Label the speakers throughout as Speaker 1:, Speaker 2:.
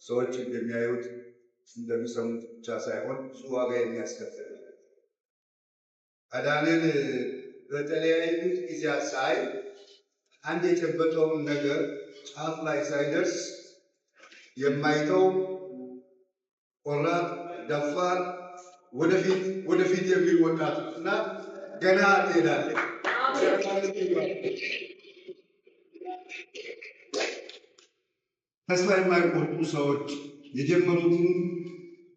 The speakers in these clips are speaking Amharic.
Speaker 1: ሰዎች እንደሚያዩት እንደሚሰሙት ብቻ ሳይሆን ብዙ ዋጋ የሚያስከፍል አዳንን በተለያዩ ጊዜያት ሳይ አንድ የጨበጠውን ነገር ጫፍ ላይ ሳይደርስ የማይተው ቆራጥ፣ ደፋር፣ ወደፊት የሚል ወጣት እና ገና ትሄዳለህ ተስፋ የማይቆርጡ ሰዎች የጀመሩትን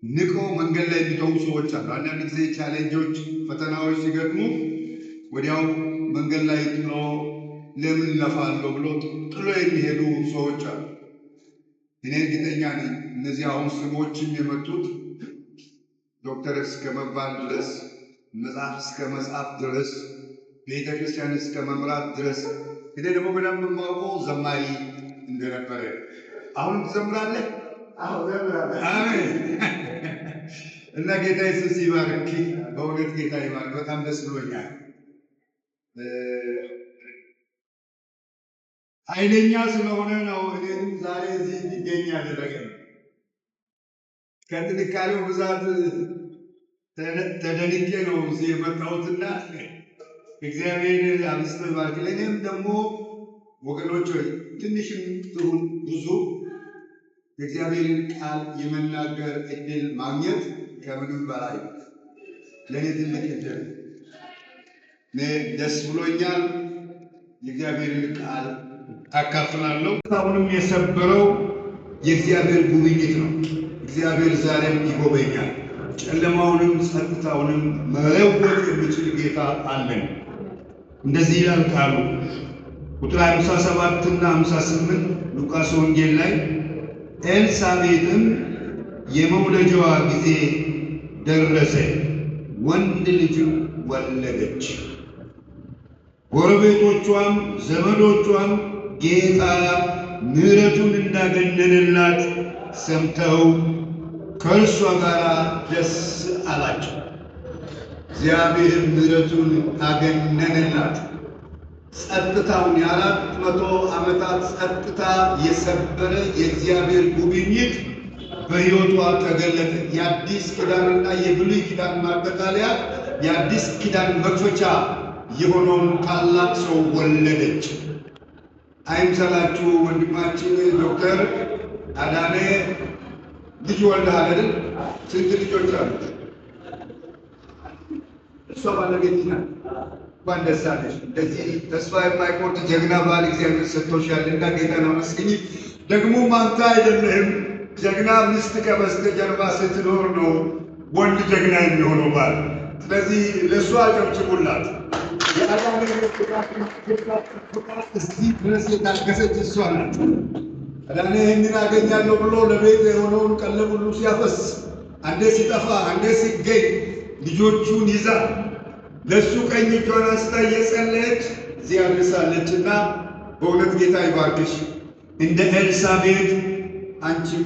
Speaker 1: ንቀው መንገድ ላይ የሚተዉ ሰዎች አሉ። አንዳንድ ጊዜ ቻሌንጆች፣ ፈተናዎች ሲገጥሙ ወዲያው መንገድ ላይ ጥሎ ለምን ለፋለሁ ብሎ ጥሎ የሚሄዱ ሰዎች አሉ። እኔ እርግጠኛ ነኝ እነዚህ አሁን ስሞችም የመጡት ዶክተር እስከ መባል ድረስ፣ መጽሐፍ እስከ መጽሐፍ ድረስ፣ ቤተ ክርስቲያን እስከ መምራት ድረስ እኔ ደግሞ በደንብ የማውቀው ዘማሪ እንደነበረ አሁን ትዘምራለህ? አሜን። እና ጌታ ኢየሱስ ይባርክ። በእውነት ጌታ ይባርክ። በጣም ደስ ብሎኛል። ኃይለኛ ስለሆነ ነው እኔም ዛሬ እዚህ እንዲገኝ ያደረገኝ። ከጥንካሬው ብዛት ተደንቄ ነው እዚህ የመጣሁትና እግዚአብሔር አብዝቶ ይባርክ። ለእኔም ደግሞ ወገኖች ሆይ ትንሽም ትሁን ብዙ የእግዚአብሔርን ቃል የመናገር እድል ማግኘት ከምንም በላይ ለእኔ ትልቅ እድል፣ እኔ ደስ ብሎኛል። የእግዚአብሔርን ቃል አካፍላለሁ። አሁንም የሰበረው የእግዚአብሔር ጉብኝት ነው። እግዚአብሔር ዛሬም ይጎበኛል። ጨለማውንም ጸጥታውንም መለወጥ የሚችል ጌታ አለን። እንደዚህ ይላል ቃሉ ቁጥር 57 እና 58 ሉቃስ ወንጌል ላይ ኤልሳቤጥም የመውለጃዋ ጊዜ ደረሰ፣ ወንድ ልጅም ወለደች። ጎረቤቶቿም ዘመዶቿም ጌታ ምሕረቱን እንዳገነነላት ሰምተው ከእርሷ ጋር ደስ አላቸው። እግዚአብሔር ምሕረቱን አገነነላት። ጸጥታውን የ400 ዓመታት ጸጥታ የሰበረ የእግዚአብሔር ጉብኝት በሕይወቷ ተገለጠ። የአዲስ ኪዳንና የብሉይ ኪዳን ማጠቃለያ የአዲስ ኪዳን መክፈቻ የሆነውን ታላቅ ሰው ወለደች። አይምሰላችሁ ወንድማችን ዶክተር አዳነ ልጅ ወልደሃል አይደል? ስንት ልጆች አሉት? እሷ ባለቤት ናት። እንኳን ደስ አለሽ። እንደዚህ ተስፋ የማይቆርጥ ጀግና ባል እግዚአብሔር ሰጥቶሻልና ጌታን አመስግኝ። ደግሞ አንተ አይደለህም ጀግና ሚስት ከበስተጀርባ ስትኖር ነው ወንድ ጀግና የሚሆነው ባል። ስለዚህ ለእሷ አጨብጭቡላት። የአዳነ እዚህ ድረስ የታገሰች እሷ ናት። አዳነ ይህንን አገኛለሁ ብሎ ለቤት የሆነውን ቀለብ ሁሉ ሲያፈስ፣ አንዴ ሲጠፋ አንዴ ሲገኝ ልጆቹን ይዛ ለእሱ ቀኝ እጇን አንስታ እየጸለየች እዚህ አድርሳለችና በእውነት ጌታ ይባርክሽ። እንደ ኤልሳቤጥ አንቺም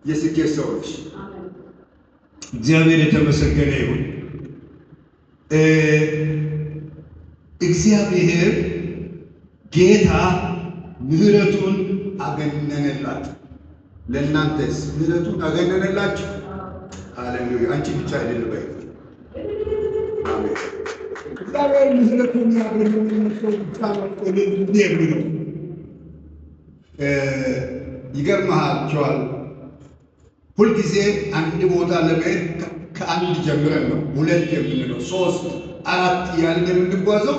Speaker 1: የስኬት ሰው ነሽ። እግዚአብሔር የተመሰገነ ይሁን። እግዚአብሔር ጌታ ምሕረቱን አገነነላት። ለእናንተስ ምሕረቱን አገነነላችሁ? ሃሌሉያ! አንቺ ብቻ አይደለም ባይ አሜን። እግዚአብሔር ምሕረቱን ያገነነላችሁ ብቻ ነው የሚለው ይገርምሃቸዋል። ሁልጊዜ አንድ ቦታ ለመሄድ ከአንድ ጀምረን ነው ሁለት የምንለው 3 4 እያልን የምንጓዘው።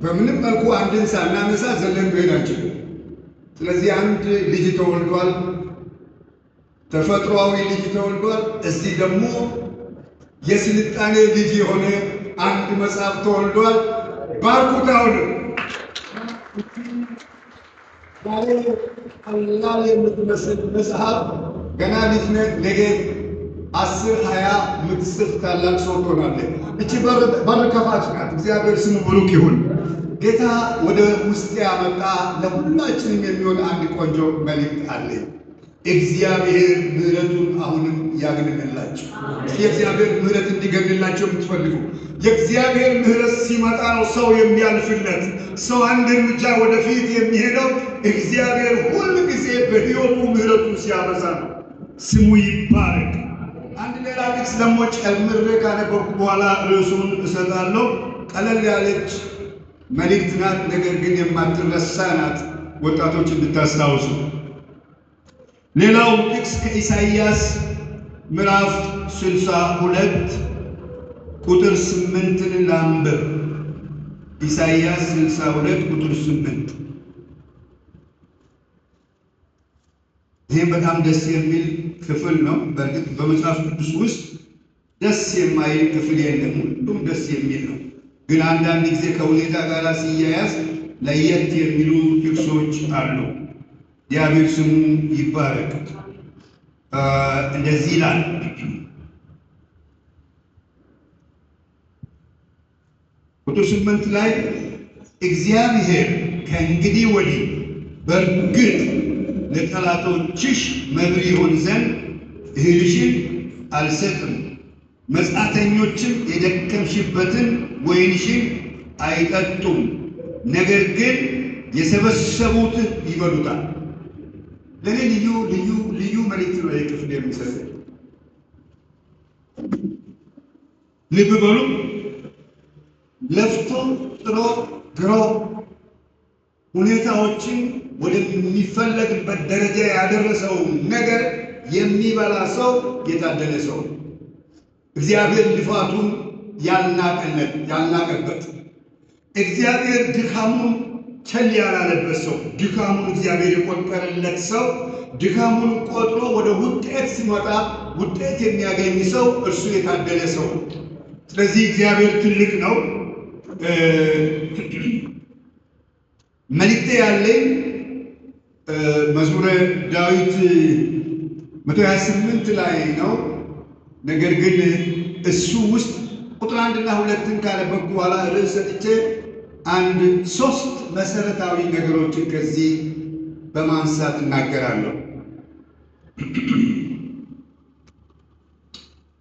Speaker 1: በምንም መልኩ አንድን ሳናነሳ ዘለን መሄድ አንችልም። ስለዚህ አንድ ልጅ ተወልዷል፣ ተፈጥሯዊ ልጅ ተወልዷል። እዚህ ደግሞ የስልጣኔ ልጅ የሆነ አንድ መጽሐፍ ተወልዷል። ባርኩት። አሁን ዛሬ ቀላል የምትመስል መጽሐፍ ገና ልጅ ነገ 10 20 ምትጽፍ ታላቅ ሰው ትሆናለህ። እቺ በር ከፋች ናት። እግዚአብሔር ስሙ ብሩክ ይሁን። ጌታ ወደ ውስጥ ያመጣ ለሁላችንም የሚሆን አንድ ቆንጆ መልእክት አለ። እግዚአብሔር ምሕረቱን አሁንም ያግንንላችሁ። የእግዚአብሔር ምሕረት እንዲገንላቸው የምትፈልጉ የእግዚአብሔር ምሕረት ሲመጣ ነው ሰው የሚያልፍለት። ሰው አንድ እርምጃ ወደፊት የሚሄደው እግዚአብሔር ሁል ጊዜ በሕይወቱ ምሕረቱን ሲያበዛ ነው። ስሙ ይባረክ። አንድ ሌላ ጥቅስ ደግሞ ጨምሬ ካነበብኩ በኋላ ርዕሱን እሰጣለሁ። ቀለል ያለች መልእክት ናት፣ ነገር ግን የማትረሳ ናት። ወጣቶች እንድታስታውሱ። ሌላው ጥቅስ ከኢሳይያስ ምዕራፍ 62 ቁጥር 8 ላንብብ። ኢሳይያስ 62 ቁጥር 8። ይህ በጣም ደስ የሚል ክፍል ነው። በእርግጥ በመጽሐፍ ቅዱስ ውስጥ ደስ የማይል ክፍል የለም፣ ሁሉም ደስ የሚል ነው። ግን አንዳንድ ጊዜ ከሁኔታ ጋር ሲያያዝ ለየት የሚሉ ጥቅሶች አሉ። እግዚአብሔር ስሙ ይባረክ። እንደዚህ ይላል ቁጥር 8 ላይ እግዚአብሔር ከእንግዲህ ወዲህ በእርግጥ ለጠላቶችሽ መብል ይሆን ዘንድ እህልሽን አልሰጥም፣ መጻተኞችም የደከምሽበትን ወይንሽን አይጠጡም። ነገር ግን የሰበሰቡት ይበሉታል። ለኔ ልዩ መልእክት ነው የክፍል የሚሰጥ። ልብ በሉ። ለፍቶ ጥሮ ግሮ ሁኔታዎችን ወደሚፈለግበት ደረጃ ያደረሰው ነገር የሚበላ ሰው የታደለ ሰው፣ እግዚአብሔር ልፋቱን ያልናቀበት፣ እግዚአብሔር ድካሙን ቸል ያላለበት ሰው፣ ድካሙን እግዚአብሔር የቆጠረለት ሰው፣ ድካሙን ቆጥሮ ወደ ውጤት ሲመጣ ውጤት የሚያገኝ ሰው እርሱ የታደለ ሰው። ስለዚህ እግዚአብሔር ትልቅ ነው። መልእክቴ ያለኝ መዝሙረ ዳዊት 128 ላይ ነው። ነገር ግን እሱ ውስጥ ቁጥር 1 እና 2 ካነበብኩ በኋላ ርዕስ ሰጥቼ ሶስት መሰረታዊ ነገሮችን ከዚህ በማንሳት እናገራለሁ።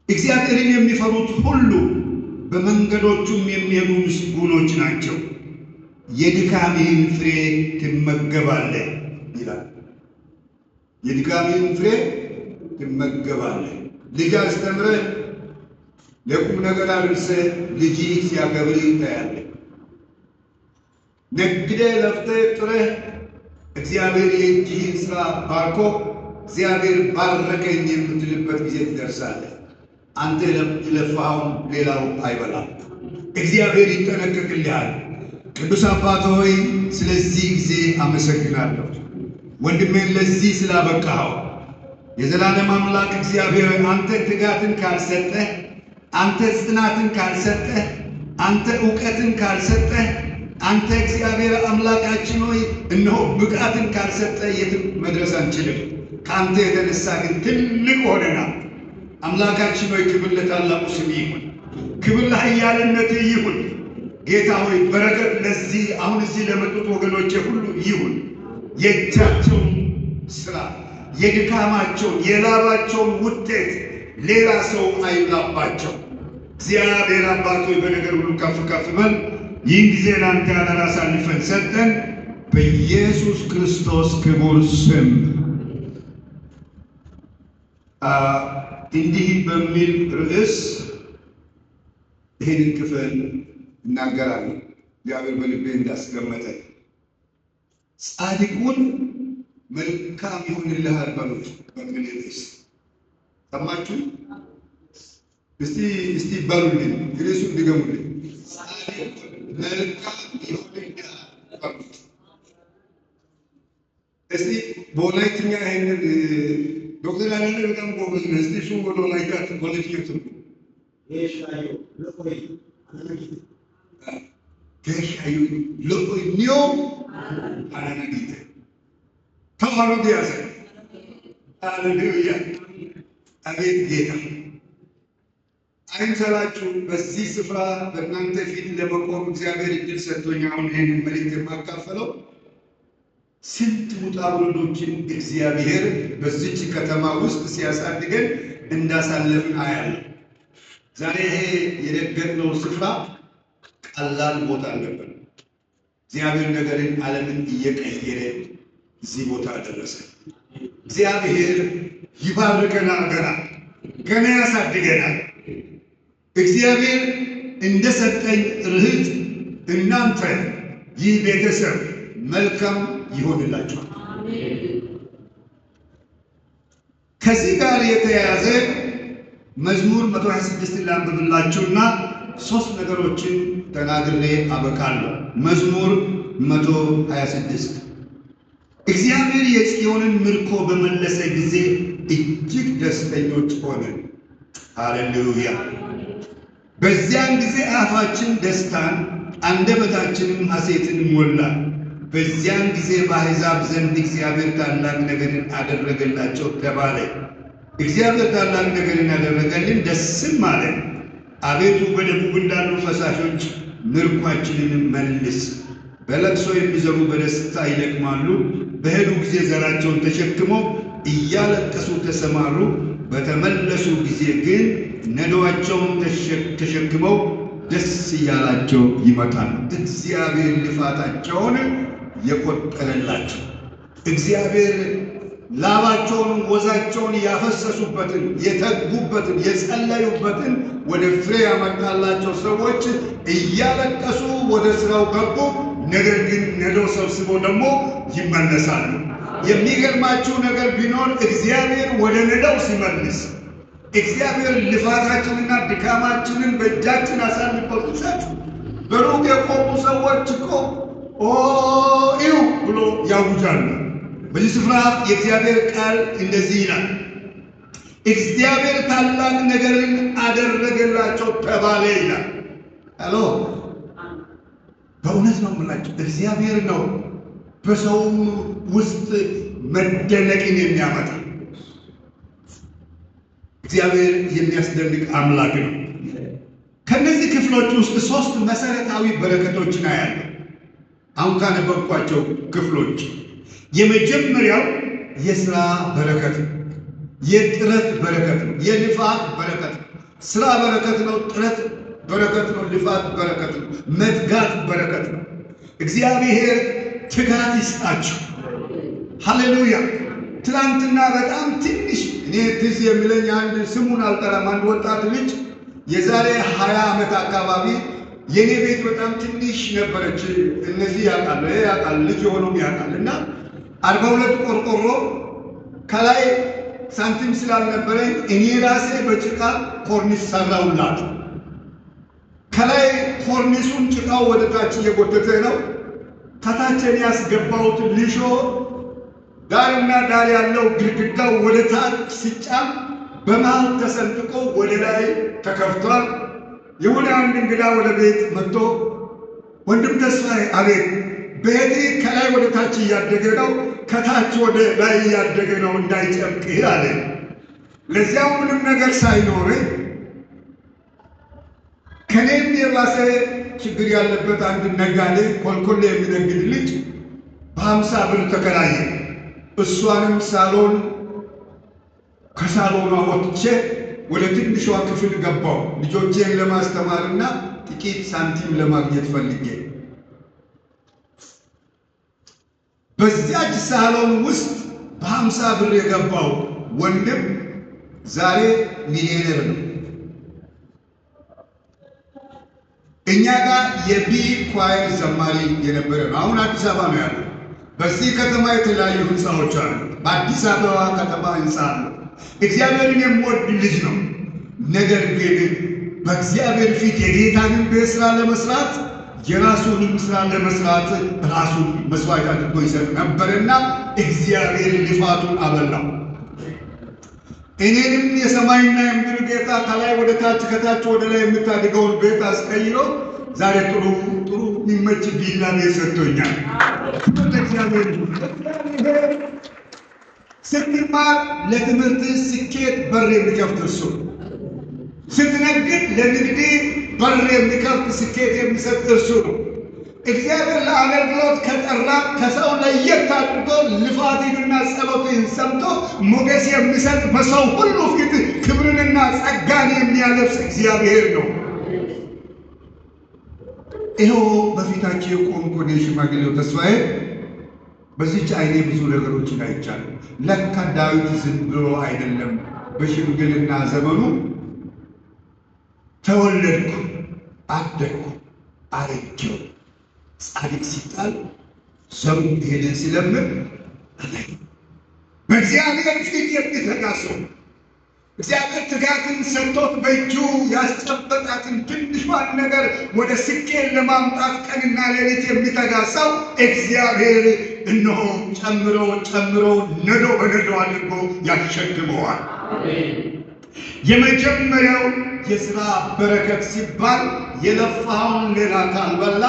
Speaker 1: እግዚአብሔርን የሚፈሩት ሁሉ በመንገዶቹም የሚሄዱ ምስጉኖች ናቸው፣ የድካምህን ፍሬ ትመገባለህ ይላል። የድካምህን ፍሬ ትመገባለህ። ልጅ አስተምረህ ለቁም ነገር አድርሰህ ልጅ ሲያከብር ታያለህ። ነግደህ ለፍተህ ጥረህ እግዚአብሔር የእጅህን ሥራ ባርኮ እግዚአብሔር ባረከኝ የምትልበት ጊዜ ትደርሳለህ። አንተ የለፋኸውን ሌላው አይበላም። እግዚአብሔር ይጠነቀቅልሃል። ቅዱስ አባት ሆይ ስለዚህ ጊዜ አመሰግናለሁ። ወንድሜን ለዚህ ስላበቃኸው የዘላለም አምላክ እግዚአብሔር አንተ ትጋትን ካልሰጠህ፣ አንተ ጽናትን ካልሰጠህ፣ አንተ ዕውቀትን ካልሰጠህ፣ አንተ እግዚአብሔር አምላካችን ሆይ እነሆ ብቃትን ካልሰጠህ የትም መድረስ አንችልም። ከአንተ የተነሳ ግን ትልቅ ሆነናል። አምላካችን ሆይ ክብር ለታላቁ ስም ይሁን፣ ክብር ለኃያልነትህ ይሁን። ጌታ ሆይ በረከት ለዚህ አሁን እዚህ ለመጡት ወገኖቼ ሁሉ ይሁን። የእጃቸውን ሥራ የድካማቸውን የላባቸውን ውጤት ሌላ ሰው አይብላባቸው። እግዚአብሔር አባት ሆይ በነገር ሁሉ ከፍ ከፍ በል። ይህን ጊዜ ለአንተ አደራ አሳልፈን ሰጠን፣ በኢየሱስ ክርስቶስ ክቡር ስም። እንዲህ በሚል ርዕስ ይህንን ክፍል እናገራለሁ። እግዚአብሔር በልቤ እንዳስቀመጠ ጻድቁን መልካም ይሆንልሃል በሉት በሚል ርዕስ ሰማችሁ? እስቲ በሉልኝ፣ ርዕሱን ድገሙልኝ። ጻድቁን መልካም ይሆንልሃል በሉት። እስቲ በወላይትኛ ይሄንን ዶክተር አለነ በጣም ጎበዝ ነው። እስቲ ሹ ወላይታ ኮሌጅ ይርቱ የሻዩ ለቆይ ከሻዩ ለቆይ ኒዮ አናናጊተ ተማሩ ዲያሰ ሃሌሉያ። አቤት ጌታ አይምሰላችሁ። በዚህ ስፍራ በእናንተ ፊት ለመቆም እግዚአብሔር እድል ሰጥቶኝ አሁን ይህንን መልእክት የማካፈለው ስንት ውጣ ውረዶችን እግዚአብሔር በዚች ከተማ ውስጥ ሲያሳድገን እንዳሳለፍን አያለሁ። ዛሬ ይሄ የረገጥነው ስፍራ ቀላል ቦታ አልነበረ። እግዚአብሔር ነገርን ዓለምን እየቀየረ እዚህ ቦታ ደረሰ። እግዚአብሔር ይባርከናል፣ ገና ያሳድገናል። እግዚአብሔር እንደሰጠኝ ርህት እናንተ ይህ ቤተሰብ መልካም ይሆንላችኋል። ከዚህ ጋር የተያያዘ መዝሙር 126 ላንብብላችሁና ሶስት ነገሮችን ተናግሬ አበቃለሁ። መዝሙር 126 እግዚአብሔር የጽዮንን ምርኮ በመለሰ ጊዜ እጅግ ደስተኞች ሆነን። ሃሌሉያ። በዚያን ጊዜ አፋችን ደስታን አንደበታችንም ሐሴትን ሞላ። በዚያን ጊዜ በአሕዛብ ዘንድ እግዚአብሔር ታላቅ ነገርን አደረገላቸው ተባለ። እግዚአብሔር ታላቅ ነገርን ያደረገልን ደስም አለን። አቤቱ በደቡብ እንዳሉ ፈሳሾች ምርኳችንን መልስ። በለቅሶ የሚዘሩ በደስታ ይለቅማሉ። በሄዱ ጊዜ ዘራቸውን ተሸክመው እያለቀሱ ተሰማሩ። በተመለሱ ጊዜ ግን ነዶአቸውን ተሸክመው ደስ እያላቸው ይመጣሉ። እግዚአብሔር ልፋታቸውን የቆጠረላቸው እግዚአብሔር ላባቸውን ወዛቸውን ያፈሰሱበትን የተጉበትን የጸለዩበትን ወደ ፍሬ ያመጣላቸው ሰዎች እያለቀሱ ወደ ስራው ገቡ። ነገር ግን ነዶ ሰብስበው ደግሞ ይመለሳሉ። የሚገርማችሁ ነገር ቢኖር እግዚአብሔር ወደ ነዶው ሲመልስ እግዚአብሔር ልፋታችንና ድካማችንን በእጃችን አሳልፎ ሲሰጥ በሩቅ የቆሙ ሰዎች እኮ እዩ ብሎ ያውጃሉ። በዚህ ስፍራ የእግዚአብሔር ቃል እንደዚህ ይላል፣ እግዚአብሔር ታላቅ ነገርን አደረገላቸው ተባለ ይላል። አሎ በእውነት ነው የምላቸው፣ እግዚአብሔር ነው በሰውም ውስጥ መደነቅን የሚያመጣ። እግዚአብሔር የሚያስደንቅ አምላክ ነው። ከነዚህ ክፍሎች ውስጥ ሶስት መሰረታዊ በረከቶችን አያለሁ። አሁን ካነበብኳቸው ክፍሎች የመጀመሪያው የሥራ በረከት ነው። የጥረት በረከት ነው። የልፋት በረከት ነው። ሥራ በረከት ነው። ጥረት በረከት ነው። ልፋት በረከት ነው። መትጋት በረከት ነው። እግዚአብሔር ትጋት ይስጣችሁ። ሃሌሉያ። ትናንትና በጣም ትንሽ እኔ ትዝ የሚለኝ አንድ ስሙን አልጠራም፣ አንድ ወጣት ልጅ የዛሬ 20 ዓመት አካባቢ የኔ ቤት በጣም ትንሽ ነበረች። እነዚህ ያውቃል ልጅ የሆነው ያውቃል። እና 42 ቆርቆሮ ከላይ ሳንቲም ስላልነበረኝ እኔ ራሴ በጭቃ ኮርኒስ ሰራውላት። ከላይ ኮርኒሱን ጭቃው ወደ ታች እየጎተተ ነው። ከታችን ያስገባሁት ሊሾ ዳርና ዳር ያለው ግድግዳው ወደ ታች ሲጫን በመሃል ተሰንጥቆ ወደ ላይ ተከፍቷል። የሆነ አንድ እንግዳ ወደ ቤት መጥቶ ወንድም ተስፋዬ፣ አቤት፣ ቤቴ ከላይ ወደ ታች እያደገ ነው፣ ከታች ወደ ላይ እያደገ ነው፣ እንዳይጨምቅህ አለ። ለዚያው ምንም ነገር ሳይኖረኝ ከኔም የባሰ ችግር ያለበት አንድ ነጋዴ ኮልኮሌ የሚነግድ ልጅ በ50 ብር ተከራየ። እሷንም ሳሎን ከሳሎኗ ወጥቼ ወደ ትንሿ ክፍል ገባው ልጆቼን ለማስተማርና ጥቂት ሳንቲም ለማግኘት ፈልጌ። በዚያች ሳሎን ውስጥ በ50 ብር የገባው ወንድም ዛሬ ሚሊዮነር ነው። እኛ ጋር የቢ ኳየር ዘማሪ የነበረ ነው። አሁን አዲስ አበባ ነው ያለው። በዚህ ከተማ የተለያዩ ህንፃዎች አሉ። በአዲስ አበባ ከተማ ህንፃ አለ። እግዚአብሔርን የሚወድ ልጅ ነው። ነገር ግን በእግዚአብሔር ፊት የጌታንን ቤት ስራ ለመስራት የራሱንም ስራ ለመስራት ራሱን መስዋዕት አድርጎ ይሰጥ ነበርና እግዚአብሔር ልፋቱን አበላው። እኔንም የሰማይና የምድር ጌታ ከላይ ወደ ታች ከታች ወደ ላይ የምታድገውን ቤት አስቀይሮ ዛሬ ጥሩ የሚመች ቢላ ቤት ሰጥቶኛል። እግዚአብሔር ስትማር ለትምህርት ስኬት በር የሚከፍት እርሱ፣ ስትነግድ ለንግድ በር የሚከፍት ስኬት የሚሰጥ እርሱ ነው። እግዚአብሔር ለአገልግሎት ከጠራ ከሰው ለየት አድርጎ ልፋትንና ጸሎትን ሰምቶ ሞገስ የሚሰጥ በሰው ሁሉ ፊት ክብርንና ጸጋን የሚያለብስ እግዚአብሔር ነው። ይኸው በፊታቸው የቆምኩ እኔ ሽማግሌው ተስፋዬ በዚህች አይኔ ብዙ ነገሮችን አይቻለሁ። ለካ ዳዊት ዝም ብሎ አይደለም በሽምግልና ዘመኑ ተወለድኩ፣ አደግኩ፣ አረጀሁ፣ ጻድቅ ሲጣል ዘሩ ሄደን ሲለምን በእግዚአብሔር ፊት የሚተጋ ሰው እግዚአብሔር ትጋትን ሰጥቶት በእጁ ያስጨበጣትን ትንሿን ነገር ወደ ስኬት ለማምጣት ቀንና ሌሊት የሚተጋ ሰው እግዚአብሔር እነሆ ጨምሮ ነዶ በነዶ አድርጎ ያሸክመዋል። የመጀመሪያው የሥራ በረከት ሲባል የለፋውን ሌላ ካልበላ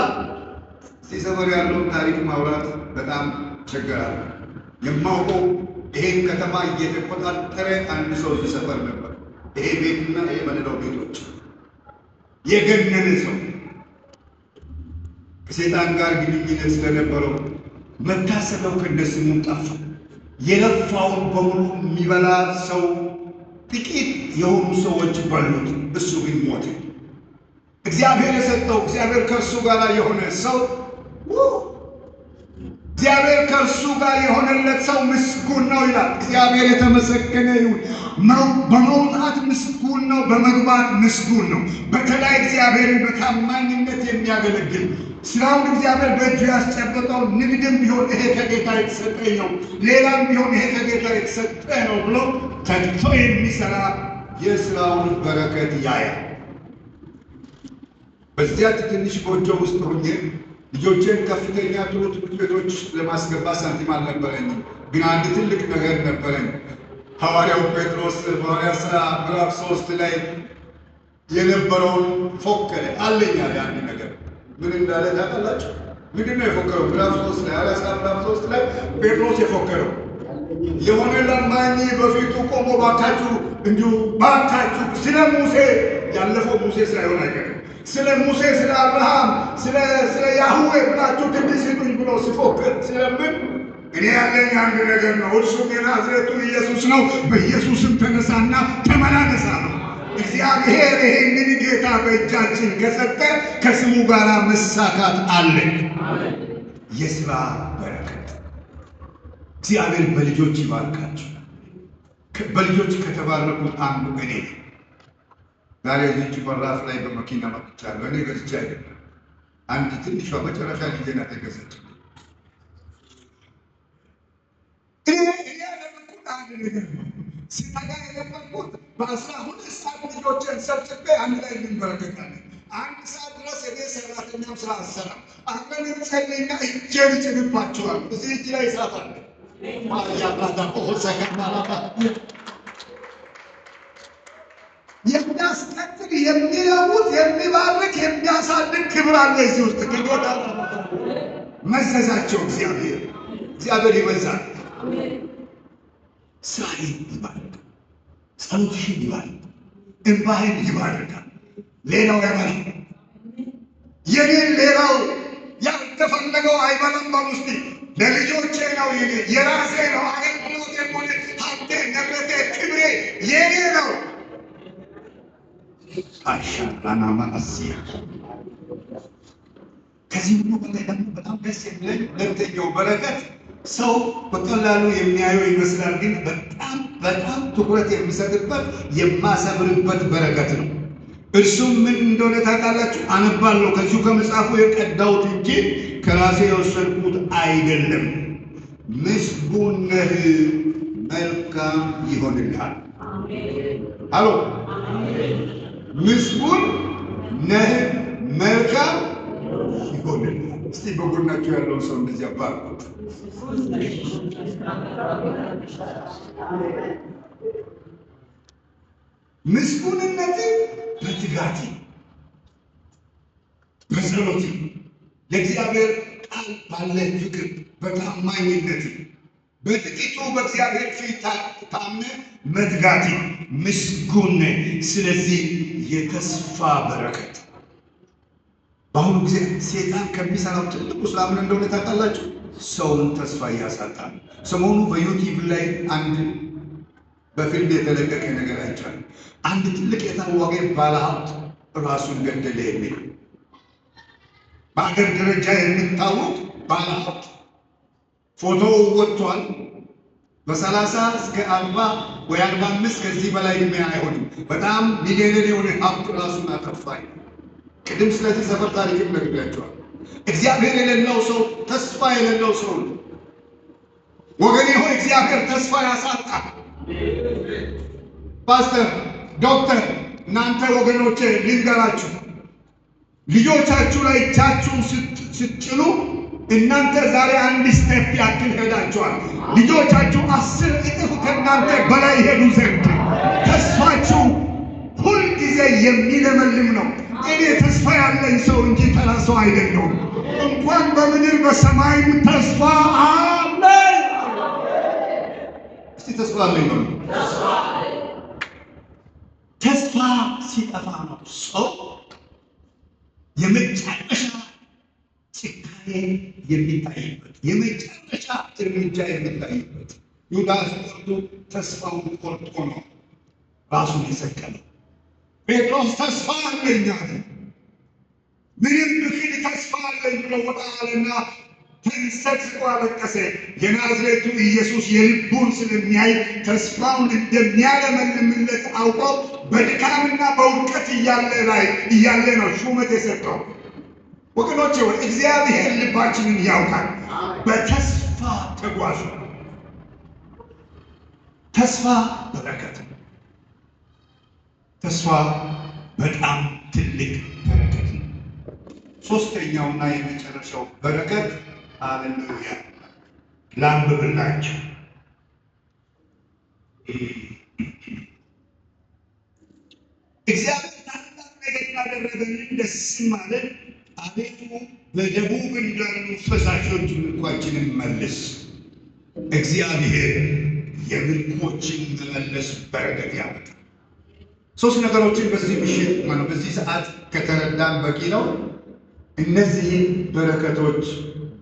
Speaker 1: እዚህ ሰፈር ያለውን ታሪክ ማውራት በጣም ቸገራል። የማውቀው ይሄን ከተማ እየተቆጣጠረ አንድ ሰው እዚህ ሰፈር ነበር። ይሄ ቤትና ይሄ መለዳው ቤቶች የገነነ ሰው ከሰይጣን ጋር ግንኙነት ስለነበረው መታሰቢያው ከነስሙ ጠፋ። የለፋውን በሙሉ የሚበላ ሰው ጥቂት የሆኑ ሰዎች በሉት፣ እሱ ግን ሞተ። እግዚአብሔር የሰጠው እግዚአብሔር ከእሱ ጋር የሆነ ሰው እግዚአብሔር ከእርሱ ጋር የሆነለት ሰው ምስጉን ነው ይላል። እግዚአብሔር የተመሰገነ ይሁን። በመውጣት ምስጉን ነው፣ በመግባት ምስጉን ነው። በተለይ እግዚአብሔርን በታማኝነት የሚያገለግል ስራውን እግዚአብሔር በእጁ ያስጨበጠው ንግድም ቢሆን ይሄ ከጌታ የተሰጠኝ ነው፣ ሌላም ቢሆን ይሄ ከጌታ የተሰጠ ነው ብሎ ተግቶ የሚሰራ የስራውን በረከት ያያል። በዚያች ትንሽ ጎጆ ውስጥ ሆኜ ልጆቼን ከፍተኛ ጥሩ ትምህርት ቤቶች ለማስገባት ሳንቲም አልነበረኝም፣ ግን አንድ ትልቅ ነገር ነበረኝ። ሐዋርያው ጴጥሮስ በሐዋርያት ሥራ ምዕራፍ 3 ላይ የነበረውን ፎከረ አለኝ አለ። አንድ ነገር ምን እንዳለ ታውቃላችሁ? ምንድን ነው የፎከረው? ምዕራፍ 3 ላይ ሐዋርያት ሥራ ምዕራፍ 3 ላይ ጴጥሮስ የፎከረው የሆነ ለማኝ በፊቱ ቆሞ ባካችሁ፣ እንዲሁ ባካችሁ ስለ ሙሴ ያለፈው ሙሴ ሳይሆን አይቀርም ስለ ሙሴ፣ ስለ አብርሃም፣ ስለ ያህዌ ብላችሁ ትንሽ ስጡኝ ብሎ ሲፎክር ስለምን እኔ ያለኝ አንድ ነገር ነው፣ እርሱም የናዝሬቱ ኢየሱስ ነው። በኢየሱስም ተነሳና ተመላለስ ነው። እግዚአብሔር ይሄንን ጌታ በእጃችን ከሰጠ ከስሙ ጋር መሳካት አለ። የሥራ በረከት እግዚአብሔር በልጆች ይባርካችሁ። በልጆች ከተባረኩት አንዱ እኔ ዛሬ እዚች በራፍ ላይ በመኪና መጥቻለሁ። እኔ ገዝቼ አይደለም፣ አንድ ትንሿ መጨረሻ ልጄ ናት የገዛችው። እኔ ያደረኩት አንድ ነገር ነው። ሲተጋ የነበርኩት በ12 ሰዓት ልጆችን ሰብስቤ አንድ ላይ እንበረከካለን። 1 ሰዓት ድረስ እኔ ሰራተኛም ስራ አሰራም። አሁን እንጸልይና እጄን እጭንባቸዋል። እዚህ እጅ ላይ እሳት አለ። የሚያስቀጥል የሚለውጥ የሚባርክ የሚያሳድግ ክብር አለ እዚህ ውስጥ። ከጌታ መዘዛቸው እግዚአብሔር ይበዛል። ስራህን ይባርካል፣ ጸሎትሽን ይባርካል፣ እንባህን ይባርካል። ሌላው ያበላል፣ የኔን ሌላው ያልተፈለገው አይበላም። በውስጥ ለልጆቼ ነው፣ የራሴ ነው። አገልግሎት የሆነ ሀብቴ፣ ንብረቴ፣ ክብሬ የኔ ነው። አሻራናማ አሲያ ከዚህ ሁሉ በላይ ደግሞ በጣም ደስ የሚለኝ ሁለተኛው በረከት ሰው በቀላሉ የሚያየው ይመስላል፣ ግን በጣም ትኩረት የሚሰጥበት የማሰምርበት በረከት ነው። እርሱም ምን እንደሆነ ታውቃላችሁ? አነባለሁ። ከዚሁ ከመጽሐፉ የቀዳሁት እንጂ ከራሴ የወሰድኩት አይደለም። ምስጉን ነህ፣ መልካም ይሆንልሃል። አሎ ምስጉን ነህ፣ መልካም ይሆንልሃል። እስቲ በጎናችሁ ያለውን ሰው እንደዚህ አባርኩት። ምስጉንነት በትጋት በጸሎት ለእግዚአብሔር ቃል ባለ ፍቅር በታማኝነት በጥቂቱ በእግዚአብሔር ፊት ታምነህ መትጋት ምስጉን። ስለዚህ የተስፋ በረከት በአሁኑ ጊዜ ሴጣን ከሚሰራው ትልቁ ስራ ምን እንደሆነ ታውቃላችሁ? ሰውን ተስፋ እያሳጣል። ሰሞኑ በዩቲዩብ ላይ አንድ በፊልም የተለቀቀ ነገር አይቻልም። አንድ ትልቅ የታወቀ ባለሀብት ራሱን ገደለ የሚል በአገር ደረጃ የሚታወቅ ባለሀብት ፎቶው ወጥቷል። በ30 እስከ 40 ወይ 45 ከዚህ በላይ ዕድሜ አይሆንም። በጣም ሚሊዮነር የሆነ ሀብት ራሱን አጠፋኝ። ቅድም ስለዚህ ሰፈር ታሪክም ነግሬያቸዋል። እግዚአብሔር የሌለው ሰው ተስፋ የሌለው ሰው ነው ወገኔ ሆይ። እግዚአብሔር ተስፋ ያሳጣል። ፓስተር፣ ዶክተር፣ እናንተ ወገኖቼ ልንገራችሁ፣ ልጆቻችሁ ላይ እጃችሁን ስትጭኑ እናንተ ዛሬ አንድ ስቴፕ ያክል ሄዳችኋል። ልጆቻችሁ 10 እጥፍ ከእናንተ በላይ ሄዱ ዘንድ ተስፋችሁ ሁልጊዜ የሚለመልም ነው። እኔ ተስፋ ያለኝ ሰው እንጂ ተራ ሰው አይደለሁም። እንኳን በምድር በሰማይም ተስፋ አለኝ። እስቲ ተስፋ አለኝ ነው። ተስፋ ሲጠፋ ነው ሰው የመጨረሻ ጭካኔ የሚታይበት፣ የመጨረሻ እርምጃ የሚታይበት። ይሁዳ አስቆርጦ ተስፋውን ቆርጦ ነው ራሱን የሰቀለው። ጴጥሮስ ተስፋ አለኝ አለ። ምንም ብክድ ተስፋ አለኝ ብሎ ወጣ አለና ተንሰቅስቆ አለቀሰ። የናዝሬቱ ኢየሱስ የልቡን ስለሚያይ ተስፋውን እንደሚያለመልምለት አውቆ በድካምና በውድቀት እያለ ነው ሹመት የሰጠው። ወገኖቼ ወይ እግዚአብሔር ልባችንን ያውቃል። በተስፋ ተጓዙ። ተስፋ በረከት፣ ተስፋ በጣም ትልቅ በረከት ነው። ሶስተኛውና የመጨረሻው በረከት ሃሌሉያ ላንብብላችሁ። እግዚአብሔር ታላቅ ነገር ያደረገልን ደስ ማለት አቤቱ በደቡብ እንዳሉ ፈሳሾች ምርኳችንን መልስ። እግዚአብሔር የምርኮችን መመለስ በረከት ያመጣል። ሶስት ነገሮችን በዚህ ምሽት በዚህ ሰዓት ከተረዳን በቂ ነው። እነዚህን በረከቶች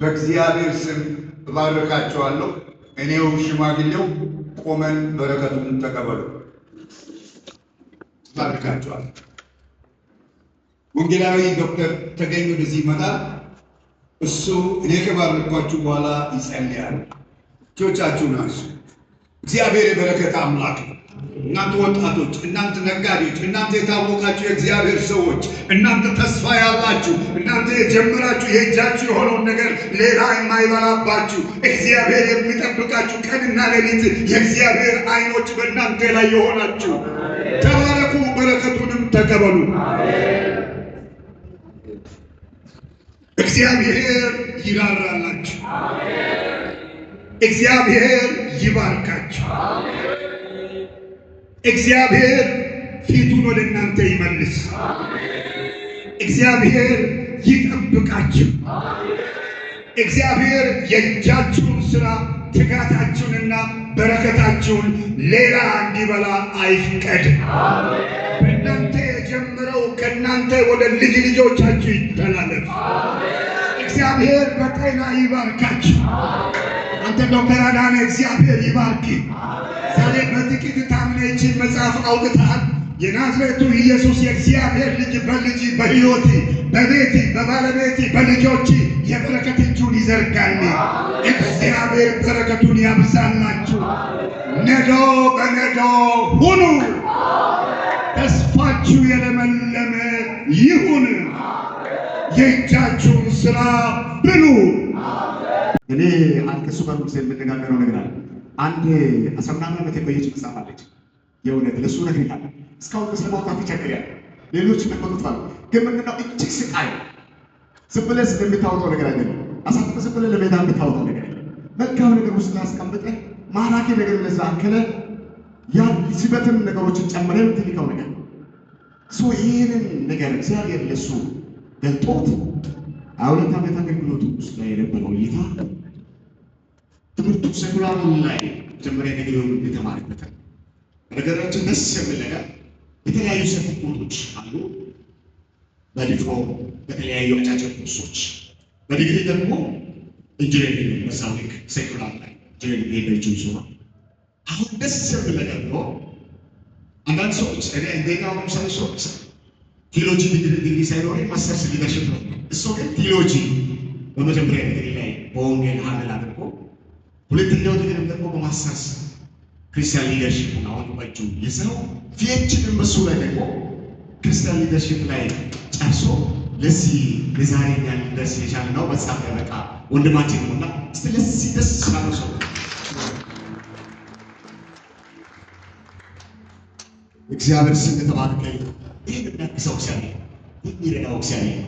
Speaker 1: በእግዚአብሔር ስም እባርካቸዋለሁ። እኔው ሽማግሌው ቆመን በረከቱን ተቀበሉ። እባርካቸዋለሁ። ወንጌላዊ ዶክተር ተገኝ ወደዚህ ይመጣል። እሱ እኔ ከባረኳችሁ በኋላ ይጸልያል። እጆቻችሁን አንሱ። እግዚአብሔር የበረከት አምላክ ነው። እናንተ ወጣቶች፣ እናንተ ነጋዴዎች፣ እናንተ የታወቃችሁ የእግዚአብሔር ሰዎች፣ እናንተ ተስፋ ያላችሁ፣ እናንተ የጀመራችሁ የእጃችሁ የሆነውን ነገር ሌላ የማይበላባችሁ እግዚአብሔር የሚጠብቃችሁ ቀንና ሌሊት የእግዚአብሔር ዓይኖች በእናንተ ላይ የሆናችሁ ተባረኩ፣ በረከቱንም ተቀበሉ። እግዚአብሔር ይራራላችሁ። እግዚአብሔር ይባርካችሁ። እግዚአብሔር ፊቱን ወደ እናንተ ይመልስ። እግዚአብሔር ይጠብቃችሁ። እግዚአብሔር የእጃችሁን ሥራ ትጋታችሁንና በረከታችሁን ሌላ እንዲበላ አይፍቀድ። በእናንተ የጀመረው ከእናንተ ወደ ልጅ ልጆቻችሁ ይተላለፍ። እግዚአብሔር በጤና ይባርካችሁ። አንተ ዶክተር አዳነ እግዚአብሔር ይባርክ። ዛሬ በጥቂት ታምነችን መጽሐፍ አውጥተሃል። የናዝሬቱ ኢየሱስ የእግዚአብሔር ልጅ በልጅ በሕይወት በቤት በባለቤት በልጆች የበረከት እጁን ይዘርጋል። እግዚአብሔር በረከቱን ያብዛላችሁ። ነዶ በነዶ ሁኑ። ተስፋችሁ የለመለመ ይሁን። የእጃችሁን ሥራ ብሉ።
Speaker 2: እኔ ከእሱ ጋር የምንነጋገረው ነገር አለ። አንድ 10 ዓመት የቆየች መጽሐፍ አለች። የእውነት ለእሱ ነግሬሃለሁ። እስካሁን ድረስ ለማውጣት ይቸግረኛል። ሌሎች ነገሩት አሉ። ግን ምንድነው እጅግ ስቃይ። ዝም ብለህ ስለምታወጣው ነገር አይደለም። አሳልፈህ ዝም ብለህ ለሜዳ የምታወጣው ነገር አይደለም። መልካም ነገር ውስጥ አስቀምጠህ ማራኪ ነገር ለዛ አከለ ያ ሲበትን ነገሮችን ጨምረህ የምትልከው ነገር ይህንን ነገር እግዚአብሔር ለእሱ ገልጦት 2 ዓመት አገልግሎት ውስጥ ላይ የነበረው እይታ ትምህርቱ ሴኩላር ላይ ጀምሬ ነገር የተማረበት ነገራችን ደስ የሚል ነገር የተለያዩ ሰርቲፊኬቶች አሉ። በዲፕሎም በተለያዩ አጫጭር ኮርሶች፣ በዲግሪ ደግሞ ኢንጂነሪንግ በዛው ልክ ሴኩላር ላይ ኢንጂነሪንግ ሄደችው ይሆናል። አሁን ደስ የሚል ነገር ነው። አንዳንድ ሰዎች እኔ እንደኛው ለምሳሌ ሰዎች ቴዎሎጂ ዲግሪ ሳይኖረኝ ማስተርስ ሊደርሽፕ ነው። እሱ ግን ቴዎሎጂ በመጀመሪያ ዲግሪ ላይ በወንጌል ሀብል አድርጎ ሁለተኛው ዲግሪ ደግሞ በማስተርስ ክርስቲያን ሊደርሽፕ ነው አሁን በእጁ ይዘው ፒኤችዲ በሱ ላይ ደግሞ ክርስቲያን ሊደርሽፕ ላይ ጨርሶ ለዚህ ለዛሬ ያልደርስ የቻለ ነው። መጽሐፍ ያበቃ ወንድማችን ነውና እስቲ ለዚህ ደስ ያለው ሰው እግዚአብሔር ስም ተባረከ። ይሄን የሚያግዘው እግዚአብሔር የሚረዳው እግዚአብሔር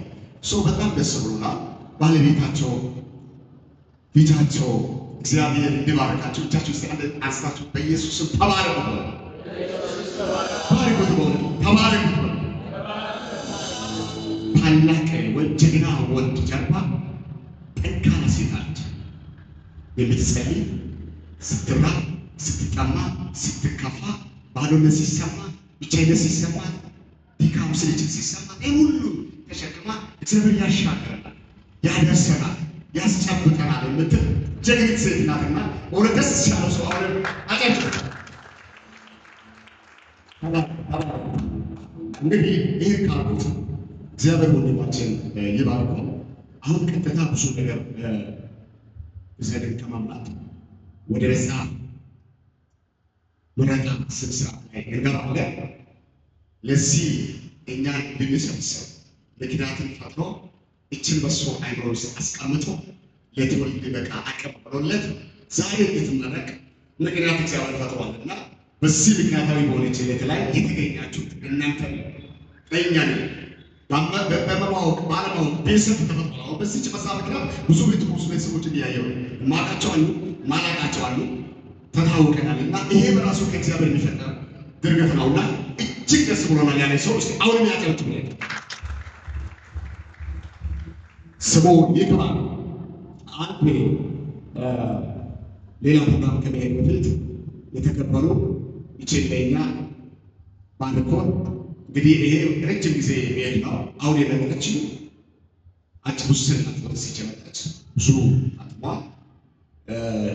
Speaker 2: ሰው በጣም ደስ ብሎናል። ባለቤታቸው ልጃቸው እግዚአብሔር እንዲባርካቸው እጃችሁ እስቲ አንድ አንስታችሁ በኢየሱስ ስም ተባረኩ። ተባረኩ። ታላቅ ጀግና ወንድ ጀርባ ጠንካራ ሴት አለች። የምትጸልይ ስትራ፣ ስትጠማ፣ ስትከፋ፣ ባዶነት ሲሰማ፣ ብቻይነት ሲሰማ፣ ድካም ስልችት ሲሰማ ይህ ሁሉ ተሸክማ እግዚአብሔር ያሻገረናል፣ ያደርሰናል፣ ያስጨብጠናል የምትል ጀግኒት ሴት ናትና ወደ ደስ ያለው ሰው አሁን አጨብጭ። እንግዲህ ይህ ካልኩት እግዚአብሔር ወንድማችን ይባርኩ። አሁን ቀጥታ ብዙ ነገር ዘርን ከማምጣት ወደ በዛ ምረቃ ስብሰባ ላይ እንገባለን። ለዚህ እኛን ልንሰብሰብ ምክንያትን ፈጥሮ እችን በሱ አይምሮ ውስጥ አስቀምጦ ለትውልድ በቃ አቀብሎለት ዛሬ እንድትመረቅ ምክንያት እግዚአብሔር ፈጥሯልና በዚህ ምክንያታዊ በሆነች ዕለት ላይ የተገኛችሁት እናንተ እኛን በማወቅ ባለማወቅ ቤተሰብ ተፈጥሯል። በዚህች መጽሐፍ ምክንያት ብዙ ቤተሰቦችን እያየሁ ማቃቸው አሉ፣ ማላቃቸው አሉ፣ ተታውቀናልና ይሄ በራሱ ከእግዚአብሔር የሚፈጠር ድርገት ነውና እጅግ ደስ ብሎናል ያለ ሰው እስቲ አሁንም ያጨብጭብ። ስሙ ይግባል። አንድ ሌላ ፕሮግራም ከመሄድ በፊት የተከበሩ ይችለኛ ባንኮን እንግዲህ ይሄ ረጅም ጊዜ የሚሄድ ነው። አሁን የመረጠችው አጭር ውስን ናት። ወደዚህ ጀመረች ብዙ አጥሟ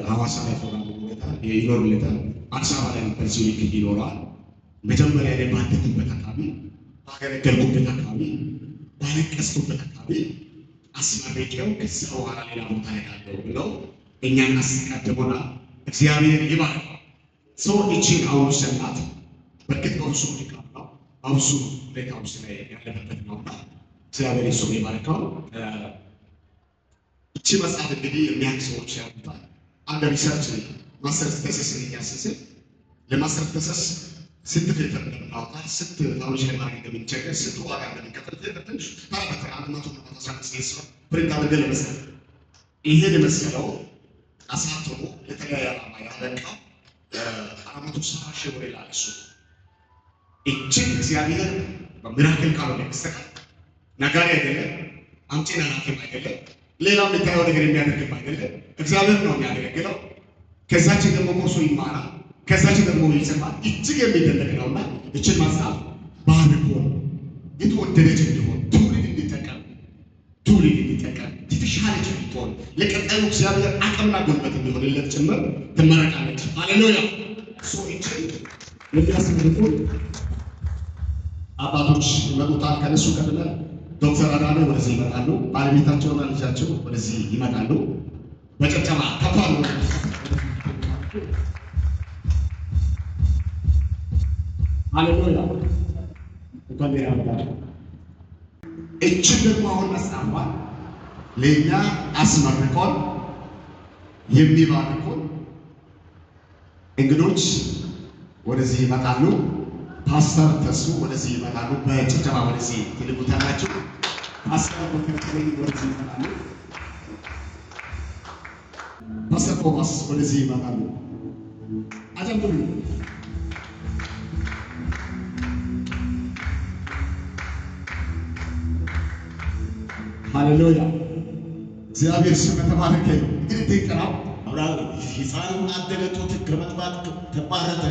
Speaker 2: ሐዋሳ ላይ ፕሮግራም ይኖራል ይኖርለታል። አዲስ አበባ ላይ በዚህ ልክ ይኖራል። መጀመሪያ ላይ ባደኩበት አካባቢ ባገለገልኩበት አካባቢ ባለቀስኩበት አካባቢ አስመረቄው ከዛ በኋላ ሌላ ቦታ ሄዳለሁ ብለው እኛን አስቀድሞና እግዚአብሔር ይባርክ። ሰው እቺን አሁን ሰናት በርግጥ በብዙ ድካም ነው በብዙ ሁኔታ ውስጥ ላይ ያለበት ነውና እግዚአብሔር ይስሙ ይባርካው። እቺ መጽሐፍ እንግዲህ የሚያውቁ ሰዎች ያውቁታል። አንድ ሪሰርች ማስተር ቴሲስ እያሰስን ለማስተር ቴሲስ ስንት ፔፐር እንደምናወጣ ስንት ፋውንዴሽን ማድረግ እንደምንቸገር ስንት ዋጋ እንደምንከፍል ትንሽ ፓራሜትር 115 ፕሪንት አድርገን ለመስራት ይሄን የመሰለው አሳትሞ ለተለያየ ዓላማ ያበቃው 470 ሺህ ብር ይላል። እሱ እጅግ እግዚአብሔር በሚራክል ካልሆነ በስተቀር ነጋዴ አይደለም፣ አምጪና ላኪም አይደለም፣ ሌላም የታየው ነገር የሚያደርግም አይደለም። እግዚአብሔር ነው የሚያገለግለው። ከዛችን ደግሞ ኮርሶ ይማራል፣ ከዛችን ደግሞ ይሰማል። እጅግ የሚደነቅ ነውና እችን ማጽናት ባህል ሆኖ የተወደደች እንዲሆን ትውልድ እንዲጠቀም የተሻለች እንዲሆን ለቀጣዩ እግዚአብሔር አቅምና ጉልበት እንዲሆንለት ጭምር ትመረቃለች። ሃሌሉያ። እችን የሚያስመልኩ አባቶች ይመጡታል። ከነሱ ቀጥለ ዶክተር አዳነ ወደዚህ ይመጣሉ። ባለቤታቸውና ልጃቸው ወደዚህ ይመጣሉ። በጭብጨባ ከፋሉ። ሃሌሉያ። እንኳን ደህና መጣችሁ። እችን ደግሞ አሁን መስናማል ለኛ አስመርቆን የሚባርኩን እንግዶች ወደዚህ ይመጣሉ። ፓስተር ተሱ ወደዚህ ይመጣሉ። በጭብጨባ ወደዚህ ትልቁታላችሁ። ፓስተር በከተለይ ወደዚህ ይመጣሉ። ፓስተር ቶማስ ወደዚህ ይመጣሉ። አጀምሩ። ሃሌሉያ። እግዚአብሔር ስም የተባረከ ነው። እንግዲህ ትንቀራው አብርሃም ሕፃኑን አደገ፣ ጡት ከመጥባት ተቋረጠ።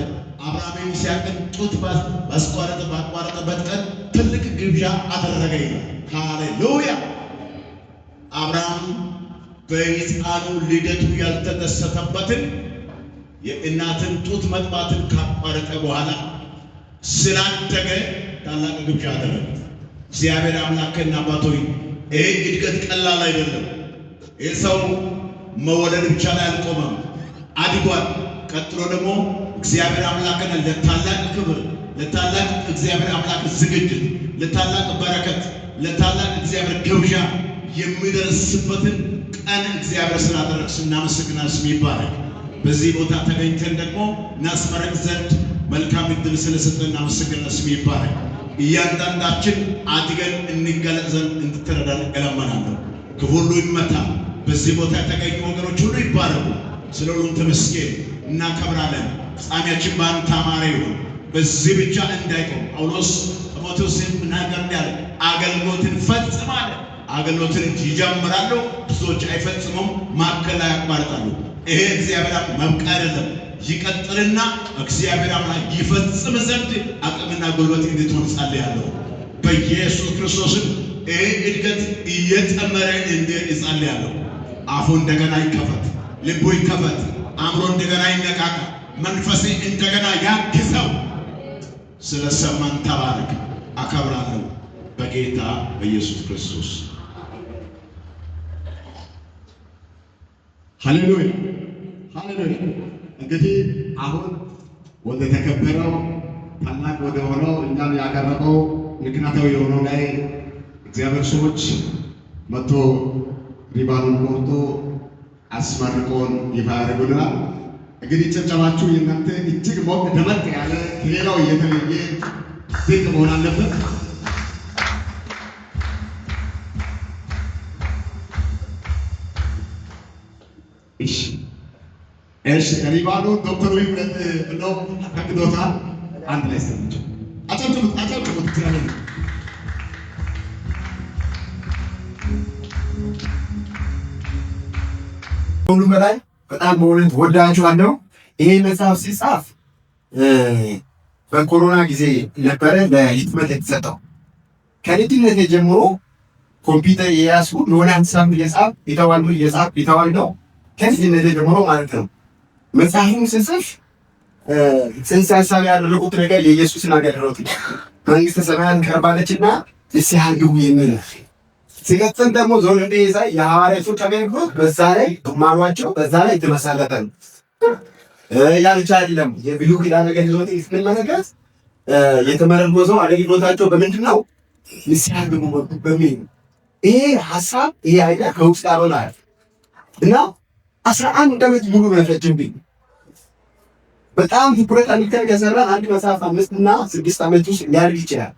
Speaker 2: አብርሃም ይስሐቅን ጡት ባቋረጠበት ቀን ትልቅ ግብዣ አደረገ ይላል። ሃሌሉያ። አብርሃም በሕፃኑ ልደቱ ያልተደሰተበትን የእናትን ጡት መጥባትን ካቋረጠ በኋላ ስላደገ ታላቅ ግብዣ አደረገ። እግዚአብሔር አምላክና አባቶይ ይህ እድገት ቀላል አይደለም። ይህ ሰው መወለድ ብቻ ላይ አልቆመም፣ አድጓል። ቀጥሎ ደግሞ እግዚአብሔር አምላክን ለታላቅ ክብር፣ ለታላቅ እግዚአብሔር አምላክ ዝግጅት፣ ለታላቅ በረከት፣ ለታላቅ እግዚአብሔር ግብዣ የሚደርስበትን ቀን እግዚአብሔር ስላደረግ ስናመሰግናል። ስም ይባረክ። በዚህ ቦታ ተገኝተን ደግሞ እናስመረቅ ዘንድ መልካም ዕድል ስለሰጠን እናመሰግናል። ስም ይባረክ። እያንዳንዳችን አድገን እንገለጥ ዘንድ እንድትረዳን እለምናለሁ። ክፉሉ ይመታ። በዚህ ቦታ የተገኙ ወገኖች ሁሉ ይባረኩ። ስለ ሁሉም ተመስገን። እናከብራለን። ፍጻሜያችን በአንተ ያማረ ይሁን። በዚህ ብቻ እንዳይቆም ጳውሎስ ጢሞቴዎስን ምናገር እንዳለ አገልግሎትን ፈጽም አለ። አገልግሎትን ይጀምራሉ፣ ብዙዎች አይፈጽሙም፣ ማዕከል ላይ ያቋርጣሉ። ይሄ እግዚአብሔር መብቃ አይደለም። ይቀጥልና እግዚአብሔር አምላክ ይፈጽም ዘንድ አቅምና ጉልበት እንድትሆን ጸልያለሁ። በኢየሱስ ክርስቶስም ይሄ እድገት እየጨመረ እንዲሄድ ጸልያለሁ። አፉ እንደገና ይከፈት፣ ልቡ ይከፈት፣ አእምሮ እንደገና ይነቃቃ፣ መንፈሴ እንደገና ያግዘው። ስለሰማን ተባረክ። አከብራለሁ በጌታ በኢየሱስ ክርስቶስ። ሃሌሉያ ሃሌሉያ። እንግዲህ አሁን ወደ ተከበረው ታላቅ ወደ ሆነው እኛም ያቀረበው ምክንያታዊ የሆነው ላይ እግዚአብሔር ሰዎች መጥቶ ሪባኑን ቆርጦ አስመርቆን ይፋ ያደርጉልናል። እንግዲህ ጭብጨባችሁ የእናንተ እጅግ ሞቅ ደመቅ ያለ ከሌላው የተለየ ድንቅ መሆን አለበት። እሺ ሪባኑ ዶክተሩ ይብረት ብለው ፈቅዶታል። አንድ ላይ ሰምቸው አጨብጭቡት እግዚአብሔር
Speaker 3: ሁሉ በላይ በጣም በእውነት ወዳችኋለሁ። ይሄ መጽሐፍ ሲጻፍ በኮሮና ጊዜ ነበረ ለህትመት የተሰጠው። ከልጅነቴ ጀምሮ ኮምፒውተር የያዝኩ የሆነ ሀሳብ እየጻፍ ነው ከልጅነቴ ጀምሮ ማለት ነው። መጽሐፉን ስጽፍ ጽንሰ ሀሳብ ያደረጉት ነገር የኢየሱስን አገልግሎት መንግስተ ሰማያት ቀርባለችና ንስሐ ግቡ የሚል ሲቀጥል ደግሞ ዞን ሳይ የሐዋርያቶች አገልግሎት በዛ ላይ ማሏቸው በዛ ላይ የተመሰረተ ነው። ያ ብቻ አይደለም። የብሉይ ኪዳን አገልግሎት ስንመለከት የተመረኮዘው አገልግሎታቸው በምንድን ነው? ንስሐ ግቡ በሚል ይሄ ሀሳብ ይሄ አይዲያ ከውስጥ ያልሆናል እና 11 ዓመት ሙሉ መፈጅብኝ በጣም ትኩረት አድርገን ከሰራን አንድ መጽሐፍ 5 እና 6 ዓመት ውስጥ ሊያልቅ ይችላል።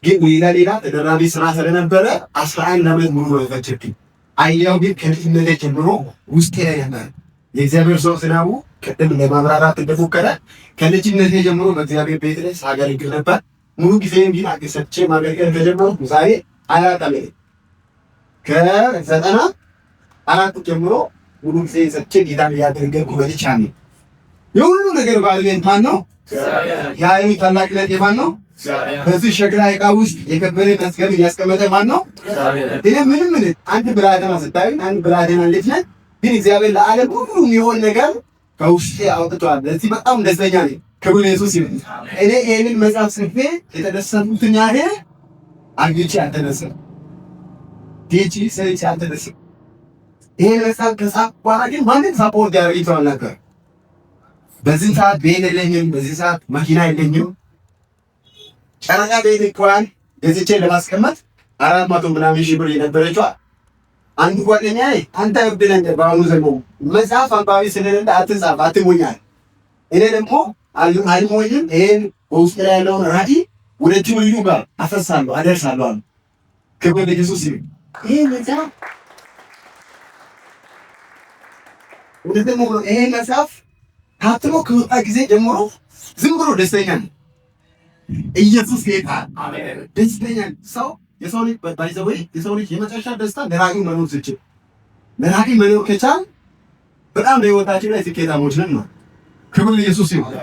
Speaker 3: ግን ሌላ ተደራቢ ስራ ስለነበረ 11 ዓመት ሙሉ መፈጅብኝ። አይዲያው ግን ከልጅነቴ ጀምሮ ውስጤ ላይ ነበር። የእግዚአብሔር ሰው ዝናቡ ቅድም ለማብራራት እንደሞከረ ከልጅነቴ ጀምሮ በእግዚአብሔር ቤት ላይ ሳገለግል ነበር። ሙሉ ጊዜም ግን አገሰቼ ማገልገል ከጀመርኩ ዛሬ 24 ዓመት ከ94 ጀምሮ ሙሉ ጊዜ ሰጥቼ ጌታን እያገለገልኩ በልቻለሁ። የሁሉ ነገር ባለቤት ማን ነው? የዓለም ታላቅነት የማን ነው? በዚህ ሸክላ ዕቃ ውስጥ የከበረ መዝገብ እያስቀመጠ ማን ነው? እኔ ምንም አንድ ብላቴና ስታዩ አንድ ብላቴና ልጅ ነን፣ ግን እግዚአብሔር ለዓለም ሁሉ የሚሆን ነገር ከውስጤ አውጥቷል። ለዚህ በጣም ደስተኛ ነኝ። ክብር ኢየሱስ ይሁን። እኔ ይህንን መጽሐፍ ጽፌ የተደሰትኩትን ያህል አግኝቼ አልተደሰትኩም። ጌቺ ሰርቼ አልተደሰትኩም። ይሄ መጽሐፍ ከጻፍኩ በኋላ ግን ማንም ሳፖርት ያደርገኝ ሰው አልነበረም። በዚህ ሰዓት ቤት የለኝም፣ በዚህ ሰዓት መኪና የለኝም። ጨረቃ ቤት እንኳን ገዝቼ ለማስቀመጥ 400 ምናምን ሺህ ብር የነበረችዋ አንድ ጓደኛዬ አንተ እብድ ነህ፣ በአሁኑ ዘመን መጽሐፍ አንባቢ ስለሌለ አትጻፍ አትሞኛል። እኔ ደግሞ አልሞኝም፣ ይሄን በውስጥ ላይ ያለውን ራዕይ ወደ ትውልዱ ጋር አፈሳለሁ አደርሳለሁ አሉ። ክብር ለኢየሱስ ይሁን። ይሄ መጽሐፍ ይሄ መጽሐፍ ታትሞ ከወጣ ጊዜ ጀምሮ ዝም ብሎ ደስተኛ ነው። ኢየሱስ ጌታ ደስተኛ ሰው የሰው ልጅ ባይዘው የሰው ልጅ የመጨረሻ ደስታ ለራሱ መኖር ሲችል ለራሱ መኖር ከቻል በጣም በህይወታችን ላይ ስኬታሞች ነን ነው። ክብር ለኢየሱስ ይሁን።